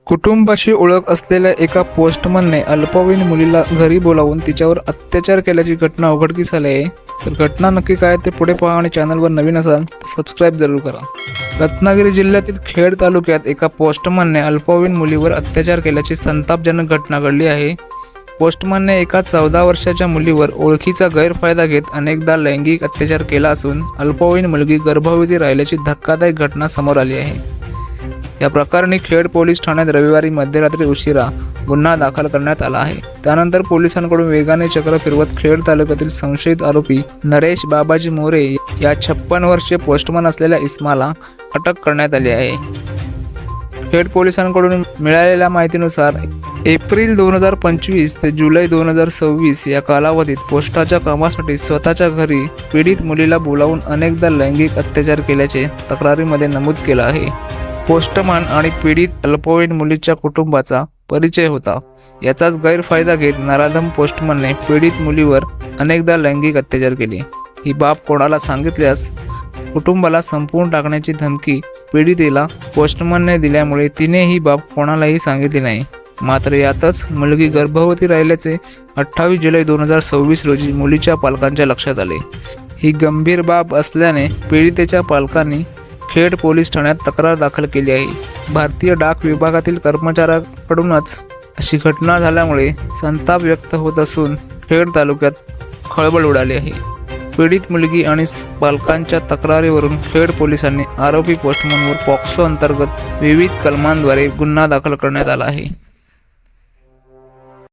कुटुंबाशी ओळख असलेल्या एका पोस्टमनने अल्पवयीन मुलीला घरी बोलावून तिच्यावर अत्याचार केल्याची घटना उघडकीस आली आहे। तर घटना नक्की काय ते पुढे पहा आणि चॅनलवर नवीन असाल तर सबस्क्राईब जरूर करा। रत्नागिरी जिल्ह्यातील खेड तालुक्यात एका पोस्टमनने अल्पवयीन मुलीवर अत्याचार केल्याची संतापजनक घटना घडली आहे। पोस्टमनने एका 14 वर्षाच्या मुलीवर ओळखीचा गैरफायदा घेत अनेकदा लैंगिक अत्याचार केला असून अल्पवयीन मुलगी गर्भवती राहिल्याची धक्कादायक घटना समोर आली आहे। या प्रकरणी खेड पोलीस ठाण्यात रविवारी मध्यरात्री उशिरा गुन्हा दाखल करण्यात आला आहे। त्यानंतर पोलिसांकडून वेगाने चक्र फिरवत खेड तालुक्यातील संशयित आरोपी नरेश बाबाजी मोरे या 56 वर्षीय पोस्टमन असलेल्या इस्माला अटक करण्यात आली आहे। खेड पोलिसांकडून मिळालेल्या माहितीनुसार एप्रिल 2025 ते जुलै 2026 या कालावधीत पोस्टाच्या कामासाठी स्वतःच्या घरी पीडित मुलीला बोलावून अनेकदा लैंगिक अत्याचार केल्याचे तक्रारीमध्ये नमूद केलं आहे। पोस्टमन आणि पीडित अल्पवयीन मुलीच्या कुटुंबाचा परिचय होता। याचाच गैरफायदा घेत नराधम पोस्टमनने पीडित मुलीवर अनेकदा लैंगिक अत्याचार केले। ही बाब कोणाला सांगितल्यास कुटुंबाला संपवून टाकण्याची धमकी पीडितेला पोस्टमनने दिल्यामुळे तिने ही बाब कोणालाही सांगितली नाही। मात्र यातच मुलगी गर्भवती राहिल्याचे 28 जुलै 2026 रोजी मुलीच्या पालकांच्या लक्षात आले। ही गंभीर बाब असल्याने पीडितेच्या पालकांनी खेड पोलीस ठाण्यात तक्रार दाखल केली आहे। भारतीय डाक विभागातील कर्मचाऱ्याकडूनच अशी घटना झाल्यामुळे संताप व्यक्त होत असून खेड तालुक्यात खळबळ उडाली आहे। पीडित मुलगी आणि पालकांच्या तक्रारीवरून खेड पोलिसांनी आरोपी पोस्टमनवर पॉक्सो अंतर्गत विविध कलमांद्वारे गुन्हा दाखल करण्यात आला आहे।